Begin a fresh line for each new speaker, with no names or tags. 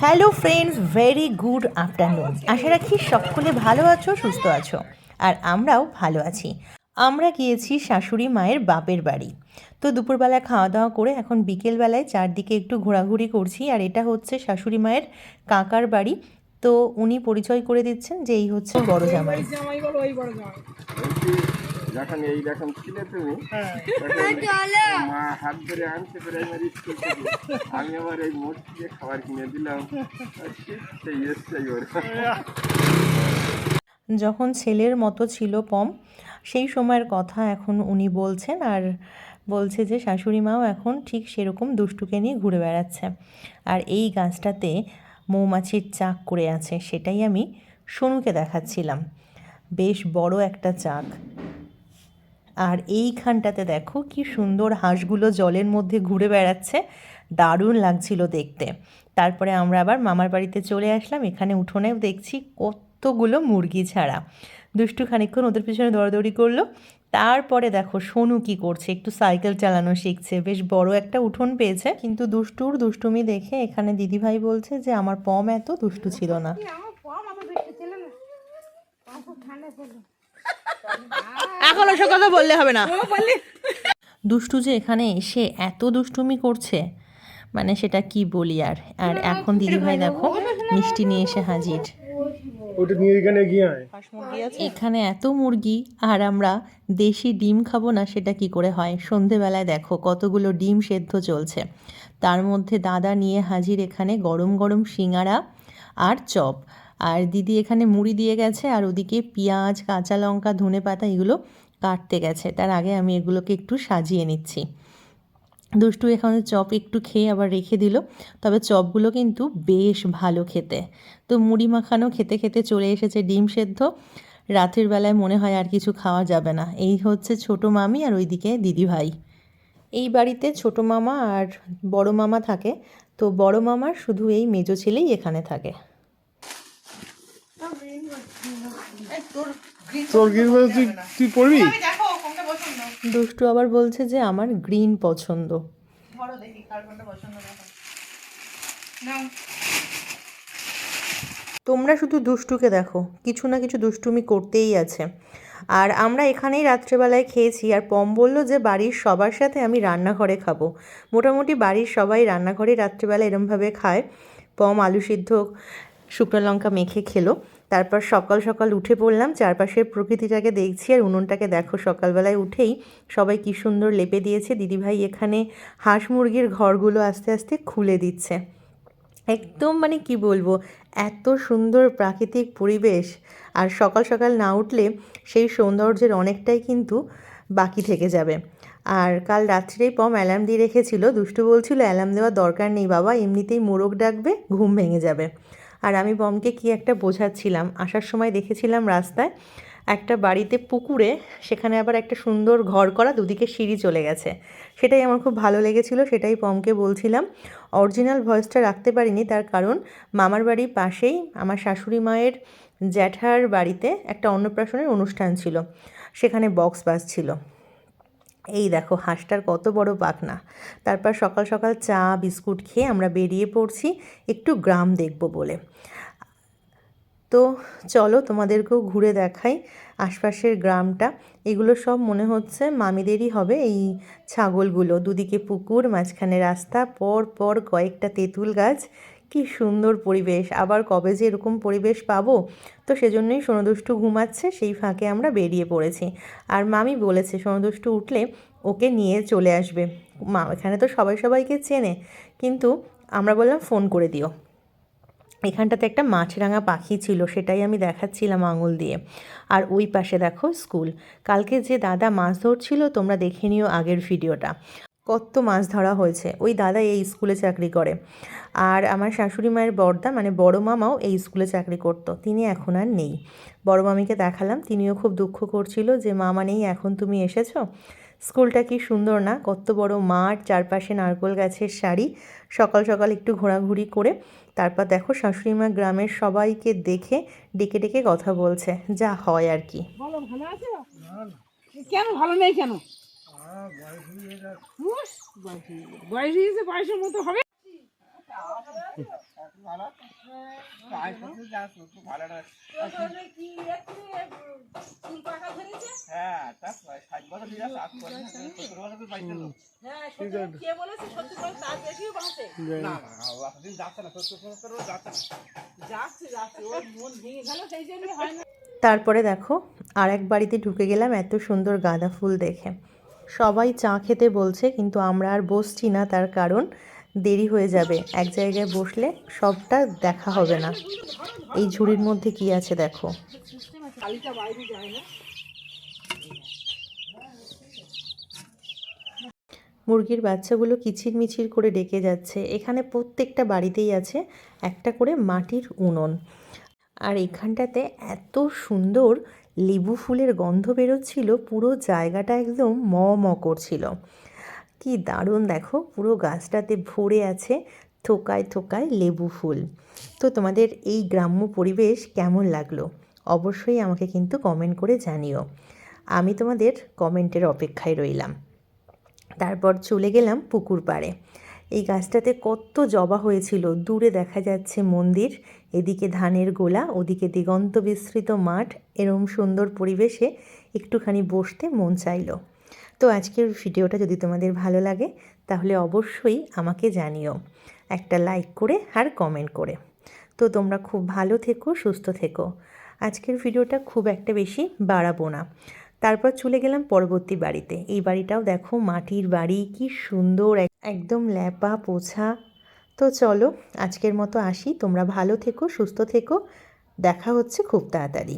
Hello friends, very good afternoon. আশা রাখি সকলে ভালো আছো, সুস্থ আছো, আর আমরাও ভালো আছি। আমরা গিয়েছি শাশুড়ি মায়ের বাপের বাড়ি। তো দুপুরবেলা খাওয়া দাওয়া করে এখন বিকেলবেলায় চারদিকে একটু ঘোরাঘুরি করছি। আর এটা হচ্ছে শাশুড়ি মায়ের কাকার বাড়ি। তো উনি পরিচয় করে দিচ্ছেন যে এই হচ্ছে বড় জামাই।
যখন এইরকম ছিলে তুমি মা হাত ধরে আনতে প্রাইমারি স্কুল থেকে, আমি আবার এই মোট দিয়ে খাবার কিনে দিলাম। সেই এসছেই ওর
যখন ছেলের মতো ছিল পম, সেই সময়ের কথা এখন উনি বলছেন। আর বলছে যে শাশুড়ি মাও এখন ঠিক সেরকম দুষ্টুকে নিয়ে ঘুরে বেড়াচ্ছে। আর এই গাছটাতে মৌমাছির চাক করে আছে, সেটাই আমি সোনুকে দেখাচ্ছিলাম। বেশ বড় একটা চাক। আর এইখানটাতে দেখো কি সুন্দর হাঁসগুলো জলের মধ্যে ঘুরে বেড়াচ্ছে, দারুণ লাগছিল দেখতে। তারপরে আমরা আবার মামার বাড়িতে চলে আসলাম। এখানে উঠোনেও দেখছি কতগুলো মুরগি ছাড়া। দুষ্টু খানিকক্ষণ ওদের পিছনে দৌড়াদৌড়ি করলো। তারপরে দেখো সোনু কি করছে, একটু সাইকেল চালানো শিখছে। বেশ বড় একটা উঠোন পেয়েছে। কিন্তু দুষ্টুর দুষ্টুমি দেখে এখানে দিদিভাই বলছে যে আমার পম এত দুষ্টু ছিল না।
এখন ওসব কথা বললে হবে না।
দুষ্টু যে এখানে এসে এত দুষ্টুমি করছে, মানে সেটা কি বলি। আর আর এখন দিদিভাই দেখো মিষ্টি নিয়ে এসে হাজির। এখানে এত মুরগি, আর আমরা দেশি ডিম খাবো না সেটা কি করে হয়। সন্ধেবেলায় দেখো কতগুলো ডিম সেদ্ধ চলছে, তার মধ্যে দাদা নিয়ে হাজির এখানে গরম গরম সিঙাড়া আর চপ। আর দিদি এখানে মুড়ি দিয়ে গেছে, আর ওদিকে পেঁয়াজ, কাঁচা লঙ্কা, ধনেপাতা এগুলো কাটতে গেছে। তার আগে আমি এগুলোকে একটু সাজিয়ে নিচ্ছি। দুষ্টু এখানে চপ একটু খেয়ে আবার রেখে দিল, তবে চপগুলো কিন্তু বেশ ভালো খেতে। তো মুড়ি মাখানো খেতে খেতে চলে এসেছে ডিম সেদ্ধ। রাতের বেলায় মনে হয় আর কিছু খাওয়া যাবে না। এই হচ্ছে ছোট মামি, আর ওইদিকে দিদিভাই। এই বাড়িতে ছোট মামা আর বড় মামা থাকে। তো বড় মামার শুধু এই মেজো ছেলেই এখানে থাকে।
তুই পড়বি?
দুষ্টু আবার বলছে যে আমার গ্রিন পছন্দ। তোমরা শুধু দুষ্টুকে দেখো, কিছু না কিছু দুষ্টুমি করতেই আছে। আর আমরা এখানেই রাত্রেবেলায় খেয়েছি। আর পম বললো যে বাড়ির সবার সাথে আমি রান্নাঘরে খাবো। মোটামুটি বাড়ির সবাই রান্নাঘরে রাত্রেবেলা এরমভাবে খায়। পম আলু সিদ্ধ শুকনো লঙ্কা মেখে খেলো। তারপর সকাল সকাল উঠে পড়লাম, চারপাশের প্রকৃতিটাকে দেখছি। আর উনুনটাকে দেখো সকালবেলায় উঠেই সবাই কী সুন্দর লেপে দিয়েছে। দিদিভাই এখানে হাঁস মুরগির ঘরগুলো আস্তে আস্তে খুলে দিচ্ছে। একদম মানে কি বলবো, এত সুন্দর প্রাকৃতিক পরিবেশ। আর সকাল সকাল না উঠলে সেই সৌন্দর্যের অনেকটাই কিন্তু বাকি থেকে যাবে। আর কাল রাত্রেই পম অ্যালার্ম দিয়ে রেখেছিল। দুষ্টু বলছিল অ্যালার্ম দেওয়ার দরকার নেই বাবা, এমনিতেই মোরগ ডাকবে, ঘুম ভেঙে যাবে। আর আমি পমকে কি একটা বোঝাচ্ছিলাম। আসার সময় দেখেছিলাম রাস্তায় একটা বাড়িতে পুকুরে, সেখানে আবার একটা সুন্দর ঘর করা, দুদিকে সিঁড়ি চলে গেছে। সেটাই আমার খুব ভালো লেগেছিল, সেটাই পমকে বলছিলাম। অরিজিনাল ভয়েসটা রাখতে পারিনি, তার কারণ মামার বাড়ির পাশেই আমার শাশুড়ি মায়ের জ্যাঠার বাড়িতে একটা অন্নপ্রাশনের অনুষ্ঠান ছিল, সেখানে বক্স বাজছিল। এই দেখো হাঁসটার কত বড় পাখনা। তারপর সকাল সকাল চা বিস্কুট খেয়ে আমরা বেরিয়ে পড়ছি একটু গ্রাম দেখব বলে। তো চলো তোমাদেরকেও ঘুরে দেখাই আশপাশের গ্রামটা। এগুলো সব মনে হচ্ছে মামিদেরই হবে। এই ছাগলগুলো, দুদিকে পুকুর, মাঝখানে রাস্তা, পর পর কয়েকটা তেঁতুল গাছ, কি সুন্দর পরিবেশ। আবার কবে যে এরকম পরিবেশ পাবো। তো সেজন্যই সোনুদুষ্টু ঘুমাচ্ছে, সেই ফাঁকে আমরা বেরিয়ে পড়েছি। আর মামি বলেছে সোনুদুষ্টু উঠলে ওকে নিয়ে চলে আসবে। মা এখানে তো সবাই সবাইকে চেনে, কিন্তু আমরা বললাম ফোন করে দিও। এখানটাতে একটা মাছরাঙা পাখি ছিল, সেটাই আমি দেখাচ্ছিলাম আঙুল দিয়ে। আর ওই পাশে দেখো স্কুল। কালকে যে দাদা মাছ ধরছিল তোমরা দেখে নিও আগের ভিডিওটা, কত মাছ ধরা হয়েছে। ওই দাদা এই স্কুলে চাকরি করে। আর আমার শাশুড়ি মায়ের বড়দা মানে বড় মামাও এই স্কুলে চাকরি করতো, তিনি এখন আর নেই। বড় মামিকে দেখালাম, তিনিও খুব দুঃখ করছিল যে মামা নেই, এখন তুমি এসেছো। স্কুলটা কি সুন্দর না, কত বড় মাঠ, চারপাশে নারকেল গাছের সারি। সকাল সকাল একটু ঘোরাঘুরি করে তারপর দেখো শাশুড়ি মা গ্রামের সবাইকে দেখে ডেকে ডেকে কথা বলছে, যা হয় আর কি।
কেন ভালো নেই কেন? বয়স হয়েছে, বয়সের মতো হবে।
তারপরে দেখো আর এক বাড়িতে ঢুকে গেলাম এত সুন্দর গাঁদা ফুল দেখে। সবাই চা খেতে বলছে, কিন্তু আমরা আর বসছি না, তার কারণ দেরি হয়ে যাবে, এক জায়গায় বসলে সবটা দেখা হবে না। এই ঝুড়ির মধ্যে কি আছে দেখো। মুরগির বাচ্চাগুলো কিচিরমিচির করে ডেকে যাচ্ছে। এখানে প্রত্যেকটা বাড়িতেই আছে একটা করে মাটির উনুন। আর এখানটাতে এত সুন্দর লেবু ফুলের গন্ধ বেরোচ্ছিল, পুরো জায়গাটা একদম ম ম করছিল। কি দারুণ দেখো, পুরো গাছটাতে ভরে আছে থোকায় থোকায় লেবু ফুল। তো তোমাদের এই গ্রাম্য পরিবেশ কেমন লাগলো অবশ্যই আমাকে কিন্তু কমেন্ট করে জানিও। আমি তোমাদের কমেন্টের অপেক্ষায় রইলাম। তারপর চলে গেলাম পুকুর পাড়ে। এই গাছটাতে কত জবা হয়েছিল, দূরে দেখা যাচ্ছে মন্দির, এদিকে ধানের গোলা, ওদিকে দিগন্ত বিস্তৃত মাঠ। এরম সুন্দর পরিবেশে একটুখানি বসতে মন চাইলো। তো আজকের ভিডিওটা যদি তোমাদের ভালো লাগে তাহলে অবশ্যই আমাকে জানিও একটা লাইক করে আর কমেন্ট করে। তো তোমরা খুব ভালো থেকো, সুস্থ থেকো। আজকের ভিডিওটা খুব একটা বেশি বাড়াবো না। তারপর চলে গেলাম পরবর্তী বাড়িতে। এই বাড়িটাও দেখো মাটির বাড়ি, কি সুন্দর, একদম ল্যাপা পোছা। তো চলো আজকের মতো আসি, তোমরা ভালো থেকো, সুস্থ থেকো, দেখা হচ্ছে খুব তাড়াতাড়ি।